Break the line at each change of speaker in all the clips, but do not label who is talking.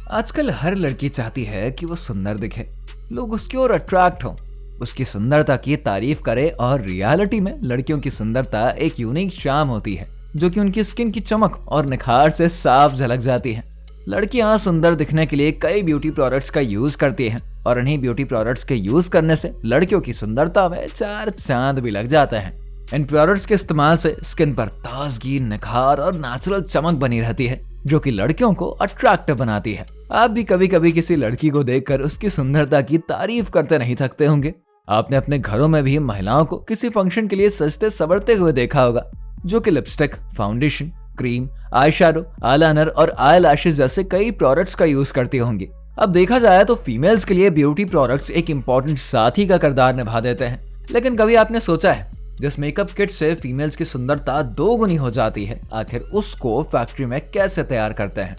आजकल हर लड़की चाहती है कि वो सुंदर दिखे, लोग उसकी ओर अट्रैक्ट हों, उसकी सुंदरता की तारीफ करें। और रियलिटी में लड़कियों की सुंदरता एक यूनिक शाम होती है जो कि उनकी स्किन की चमक और निखार से साफ झलक जाती है। लड़कियां सुंदर दिखने के लिए कई ब्यूटी प्रोडक्ट्स का यूज करती हैं और इन्हीं ब्यूटी प्रोडक्ट्स के यूज करने से लड़कियों की सुंदरता में चार चांद भी लग जाते हैं। इन प्रोडक्ट्स के इस्तेमाल से स्किन पर ताजगी, निखार और नेचुरल चमक बनी रहती है जो कि लड़कियों को अट्रैक्टिव बनाती है। आप भी कभी कभी किसी लड़की को देखकर उसकी सुंदरता की तारीफ करते नहीं थकते होंगे। आपने अपने घरों में भी महिलाओं को किसी फंक्शन के लिए सजते संवरते हुए देखा होगा, जो कि lipstick, foundation, cream, eye shadow, eyeliner और आई लैशेज जैसे कई प्रोडक्ट्स का यूज करती होंगी। अब देखा जाए तो फीमेल्स के लिए ब्यूटी प्रोडक्ट्स एक इम्पोर्टेंट साथी का किरदार निभा देते हैं। लेकिन कभी आपने सोचा है जिस मेकअप किट से फीमेल्स की सुंदरता दो गुनी हो जाती है, आखिर उसको फैक्ट्री में कैसे तैयार करते हैं?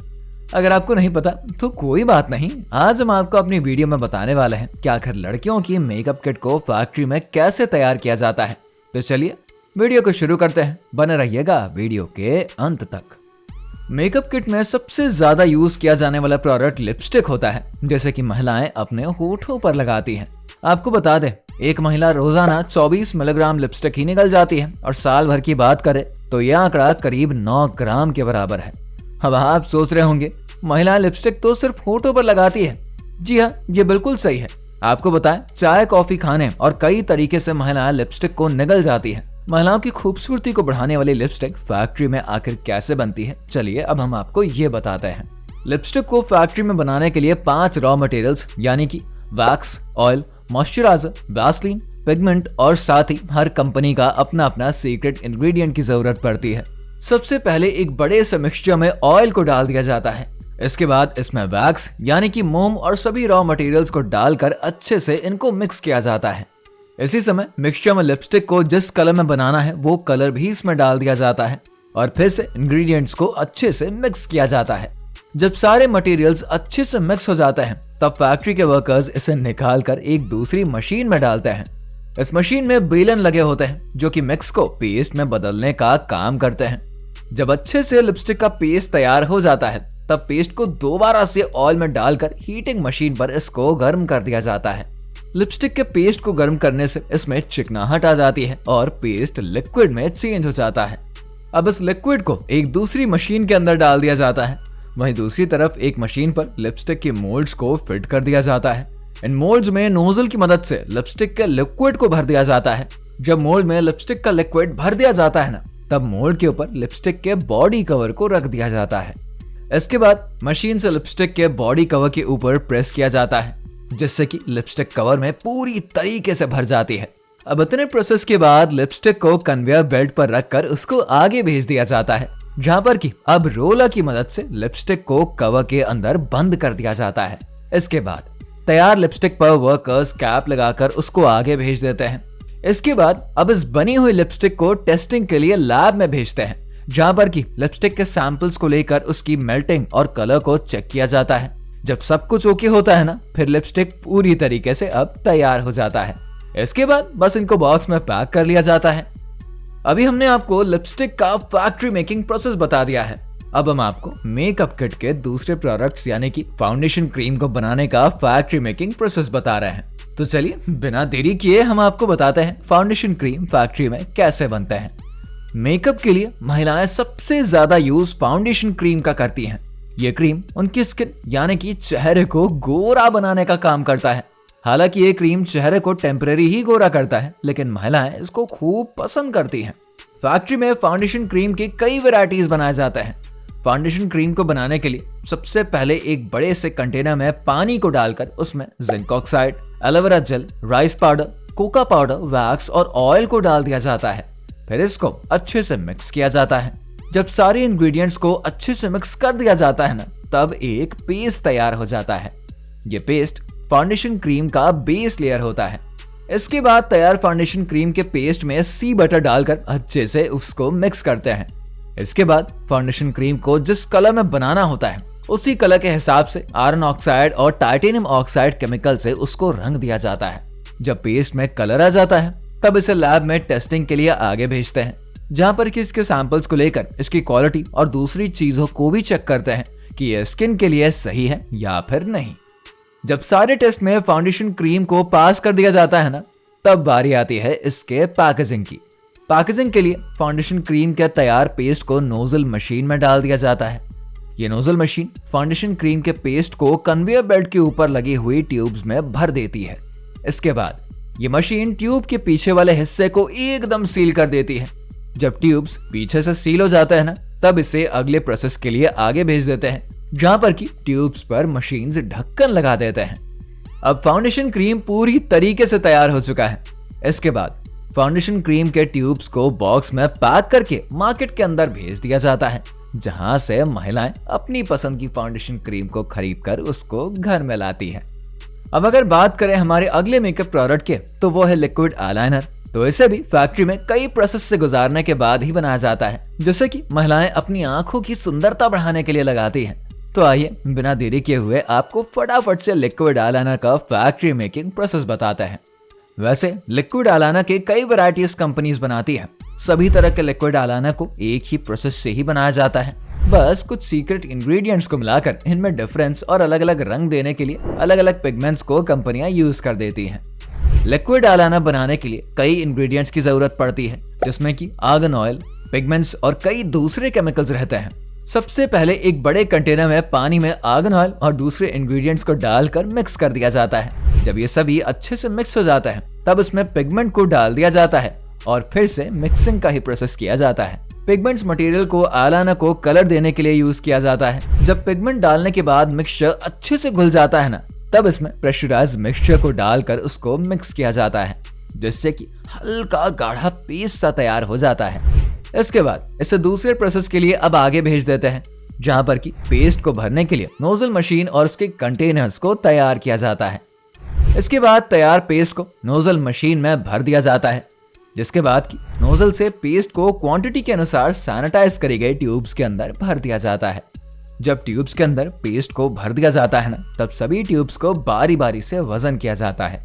अगर आपको नहीं पता तो कोई बात नहीं, आज हम आपको अपनी वीडियो में बताने वाले हैं कि आखिर लड़कियों की मेकअप किट को फैक्ट्री में कैसे तैयार किया जाता है। तो चलिए वीडियो को शुरू करते हैं, बने रहिएगा वीडियो के अंत तक। मेकअप किट में सबसे ज्यादा यूज किया जाने वाला प्रोडक्ट लिपस्टिक होता है, जैसे कि महिलाएं अपने होठों पर लगाती हैं। आपको बता दें, एक महिला रोजाना 24 मिलीग्राम लिपस्टिक ही निकल जाती है और साल भर की बात करें तो यह आंकड़ा करीब 9 ग्राम के बराबर है। अब आप सोच रहे होंगे, महिला लिपस्टिक तो सिर्फ होठों पर लगाती है। जी हाँ, ये बिल्कुल सही है। आपको बताएं, चाय, कॉफी खाने और कई तरीके से महिलाएं लिपस्टिक को निगल जाती है। महिलाओं की खूबसूरती को बढ़ाने वाली लिपस्टिक फैक्ट्री में आखिर कैसे बनती है, चलिए अब हम आपको ये बताते हैं। लिपस्टिक को फैक्ट्री में बनाने के लिए 5 रॉ मटेरियल्स यानी कि wax, oil, moisturiser, Vaseline, pigment और साथ ही हर कंपनी का अपना अपना सीक्रेट इंग्रेडिएंट की जरूरत पड़ती है। सबसे पहले एक बड़े से मिक्सचर में ऑयल को डाल दिया जाता है। इसके बाद इसमें वैक्स यानी कि मोम और सभी रॉ मटेरियल्स को डालकर अच्छे से इनको मिक्स किया जाता है। इसी समय मिक्सचर में लिपस्टिक को जिस कलर में बनाना है वो कलर भी इसमें डाल दिया जाता है और फिर से इंग्रेडिएंट्स को अच्छे से मिक्स किया जाता है। जब सारे मटेरियल्स अच्छे से मिक्स हो जाते हैं तब फैक्ट्री के वर्कर्स इसे निकालकर एक दूसरी मशीन में डालते हैं। इस मशीन में बेलन लगे होते हैं जो कि मिक्स को पेस्ट में बदलने का काम करते हैं। जब अच्छे से लिपस्टिक का पेस्ट तैयार हो जाता है तब पेस्ट को दोबारा से ऑयल में डालकर हीटिंग मशीन पर इसको गर्म कर दिया जाता है। लिपस्टिक के पेस्ट को गर्म करने से इसमें चिकनाहट आ जाती है और पेस्ट लिक्विड में चेंज हो जाता है। अब इस लिक्विड को एक दूसरी मशीन के अंदर डाल दिया जाता है। वहीं दूसरी तरफ एक मशीन पर लिपस्टिक के मोल्ड्स को फिट कर दिया जाता है। इन मोल्ड्स में नोजल की मदद से लिपस्टिक के लिक्विड को भर दिया जाता है। जब मोल्ड में लिपस्टिक का लिक्विड भर दिया जाता है ना, तब मोल्ड के ऊपर लिपस्टिक के बॉडी कवर को रख दिया जाता है। इसके बाद मशीन से लिपस्टिक के बॉडी कवर के ऊपर प्रेस किया जाता है जिससे कि लिपस्टिक कवर में पूरी तरीके से भर जाती है। अब इतने प्रोसेस के बाद लिपस्टिक को कन्वेयर बेल्ट पर रखकर उसको आगे भेज दिया जाता है, जहां पर कि अब रोलर की मदद से लिपस्टिक को कवर के अंदर बंद कर दिया जाता है। इसके बाद तैयार लिपस्टिक पर वर्कर्स कैप लगाकर उसको आगे भेज देते हैं। इसके बाद अब इस बनी हुई लिपस्टिक को टेस्टिंग के लिए लैब में भेजते हैं, जहां पर कि लिपस्टिक के सैंपल्स को लेकर उसकी मेल्टिंग और कलर को चेक किया जाता है। जब सब कुछ ओके होता है ना, फिर लिपस्टिक पूरी तरीके से अब तैयार हो जाता है। इसके बाद बस इनको बॉक्स में पैक कर लिया जाता है। अभी हमने आपको लिपस्टिक का फैक्ट्री मेकिंग प्रोसेस बता दिया है। अब हम आपको मेकअप किट के दूसरे प्रोडक्ट्स यानी कि फाउंडेशन क्रीम को बनाने का फैक्ट्री मेकिंग प्रोसेस बता रहे हैं। तो चलिए बिना देरी किए हम आपको बताते हैं फाउंडेशन क्रीम फैक्ट्री में कैसे बनते हैं। मेकअप के लिए महिलाएं सबसे ज्यादा यूज फाउंडेशन क्रीम का करती हैं। ये क्रीम उनकी स्किन यानी कि चेहरे को गोरा बनाने का काम करता है। हालांकि ये क्रीम चेहरे को टेम्परेरी ही गोरा करता है, लेकिन महिलाएं इसको खूब पसंद करती हैं। फैक्ट्री में फाउंडेशन क्रीम के कई वैरायटीज बनाए जाते हैं। फाउंडेशन क्रीम को बनाने के लिए सबसे पहले एक बड़े से कंटेनर में पानी को डालकर उसमें zinc oxide, aloe vera gel, rice powder, Coca powder, wax और ऑयल को डाल दिया जाता है। फिर इसको अच्छे से मिक्स किया जाता है। जब सारे इंग्रेडिएंट्स को अच्छे से मिक्स कर दिया जाता है ना, तब एक पेस्ट तैयार हो जाता है। ये पेस्ट फाउंडेशन क्रीम का बेस लेयर होता है। इसके बाद तैयार फाउंडेशन क्रीम के पेस्ट में सी बटर डालकर अच्छे से उसको मिक्स करते हैं। इसके बाद फाउंडेशन क्रीम को जिस कलर में बनाना होता है उसी कलर के हिसाब से आयरन ऑक्साइड और टाइटेनियम ऑक्साइड केमिकल से उसको रंग दिया जाता है। जब पेस्ट में कलर आ जाता है तब इसे लैब में टेस्टिंग के लिए आगे भेजते हैं, जहां पर कि इसके सैंपल्स को लेकर इसकी क्वालिटी और दूसरी चीजों को भी चेक करते हैं कि यह स्किन के लिए सही है या फिर नहीं। जब सारे टेस्ट में फाउंडेशन क्रीम को पास कर दिया जाता है ना, तब बारी आती है इसके पैकेजिंग की। पैकेजिंग के लिए फाउंडेशन क्रीम के तैयार पेस्ट को नोजल मशीन में डाल दिया जाता है। ये नोजल मशीन फाउंडेशन क्रीम के पेस्ट को कन्वेयर बेल्ट के ऊपर लगी हुई ट्यूब्स में भर देती है। इसके बाद ये मशीन ट्यूब के पीछे वाले हिस्से को एकदम सील कर देती है। जब ट्यूब्स पीछे से सील हो जाते हैं ना, तब इसे अगले प्रोसेस के लिए आगे भेज देते हैं, जहां पर की ट्यूब्स पर मशीन से ढक्कन लगा देते हैं। अब फाउंडेशन क्रीम पूरी तरीके से तैयार हो चुका है। इसके बाद फाउंडेशन क्रीम के ट्यूब्स को बॉक्स में पैक करके मार्केट के अंदर भेज दिया जाता है, जहां से महिलाएं अपनी पसंद की फाउंडेशन क्रीम को खरीदकर उसको घर में लाती है। अब अगर बात करें हमारे अगले मेकअप प्रोडक्ट के, तो वो है लिक्विड आईलाइनर। तो इसे भी फैक्ट्री में कई प्रोसेस से गुजारने के बाद ही बनाया जाता है, जैसे कि महिलाएं अपनी आंखों की सुंदरता बढ़ाने के लिए लगाती हैं। तो आइए बिना देरी किए हुए आपको फटाफट से लिक्विड आईलाइनर का फैक्ट्री मेकिंग प्रोसेस बताते हैं। वैसे लिक्विड आईलाइनर के कई वैरायटीज कंपनीज बनाती है। सभी तरह के लिक्विड आईलाइनर को एक ही प्रोसेस से ही बनाया जाता है। बस कुछ सीक्रेट इंग्रेडिएंट्स को मिलाकर इनमें डिफरेंस और अलग अलग रंग देने के लिए अलग अलग पिगमेंट्स को कंपनियां यूज कर देती हैं। लिक्विड आईलाइनर बनाने के लिए कई इंग्रेडिएंट्स की जरूरत पड़ती है, जिसमें कि आर्गन ऑयल, पिगमेंट्स और कई दूसरे केमिकल्स रहते हैं। सबसे पहले एक बड़े कंटेनर में पानी में आर्गन ऑयल और दूसरे इंग्रेडिएंट्स को डालकर मिक्स कर दिया जाता है। जब ये सभी अच्छे से मिक्स हो जाता है, तब इसमें पिगमेंट को डाल दिया जाता है और फिर से मिक्सिंग का ही प्रोसेस किया जाता है। पिगमेंट्स मटेरियल को आईलाइनर को कलर देने के लिए यूज किया जाता है। जब पिगमेंट डालने के बाद मिक्सचर अच्छे से घुल जाता है ना, तब इसमें प्रेशराइज्ड मिक्सचर को डालकर उसको मिक्स किया जाता है, जिससे कि हल्का गाढ़ा पेस्ट सा तैयार हो जाता है। इसके बाद इसे दूसरे प्रोसेस के लिए अब आगे भेज देते हैं, जहां पर कि पेस्ट को भरने के लिए नोजल मशीन और उसके कंटेनर्स को तैयार किया जाता है। इसके बाद तैयार पेस्ट को नोजल मशीन में भर दिया जाता है, जिसके बाद की नोजल से पेस्ट को क्वांटिटी के अनुसार सैनिटाइज करी गई ट्यूब्स के अंदर भर दिया जाता है। जब ट्यूब्स के अंदर पेस्ट को भर दिया जाता है ना, तब सभी ट्यूब्स को बारी बारी से वजन किया जाता है।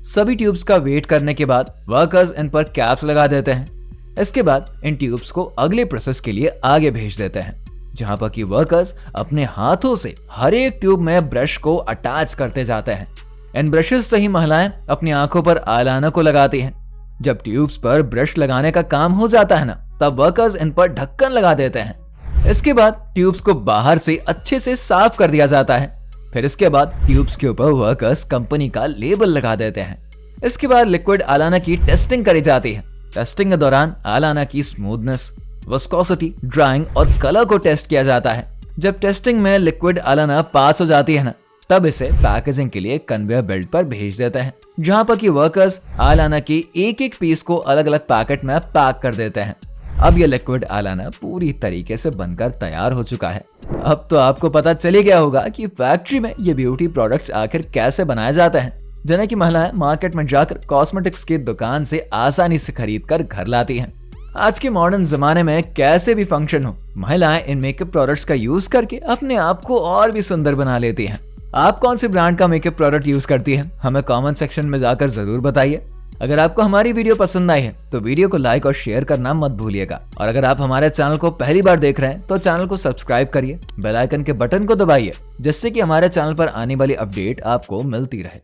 सभी ट्यूब्स का वेट करने के बाद वर्कर्स इन पर कैप्स लगा देते हैं। इसके बाद इन ट्यूब्स को अगले प्रोसेस के लिए आगे भेज देते हैं, जहां पर कि वर्कर्स अपने हाथों से हर एक ट्यूब में ब्रश को अटैच करते जाते हैं। इन ब्रशेस से ही महिलाएं अपनी आंखों पर आईलाइनर को लगाती हैं। जब ट्यूब्स पर ब्रश लगाने का काम हो जाता है ना, तब वर्कर्स इन पर ढक्कन लगा देते हैं। इसके बाद ट्यूब्स को बाहर से अच्छे से साफ कर दिया जाता है। फिर इसके बाद ट्यूब्स के ऊपर वर्कर्स कंपनी का लेबल लगा देते हैं। इसके बाद लिक्विड आईलाइनर की टेस्टिंग करी जाती है। टेस्टिंग के दौरान आईलाइनर की स्मूथनेस, विस्कोसिटी, ड्राइंग और कलर को टेस्ट किया जाता है। जब टेस्टिंग में लिक्विड आईलाइनर पास हो जाती है ना, तब इसे पैकेजिंग के लिए कन्वेयर बेल्ट पर भेज देते हैं, जहां पर कि वर्कर्स आईलाइनर की एक एक पीस को अलग अलग पैकेट में पैक कर देते हैं। अब ये लिक्विड आईलाइनर पूरी तरीके से बनकर तैयार हो चुका है। अब तो आपको पता चल ही गया होगा कि फैक्ट्री में ये ब्यूटी प्रोडक्ट्स आखिर कैसे बनाए जाते हैं, जिन्हें की महिलाएं मार्केट में जाकर कॉस्मेटिक्स की दुकान से आसानी से खरीद कर घर लाती हैं। आज के मॉडर्न जमाने में कैसे भी फंक्शन हो, महिलाएं इन मेकअप प्रोडक्ट्स का यूज करके अपने आप को और भी सुंदर बना लेती हैं। आप कौन सी ब्रांड का मेकअप प्रोडक्ट यूज करती हैं, हमें कमेंट सेक्शन में जाकर जरूर बताइए। अगर आपको हमारी वीडियो पसंद आई है तो वीडियो को लाइक और शेयर करना मत भूलिएगा। और अगर आप हमारे चैनल को पहली बार देख रहे हैं तो चैनल को सब्सक्राइब करिए, बेल आइकन के बटन को दबाइए, जिससे कि हमारे चैनल पर आने वाली अपडेट आपको मिलती रहे।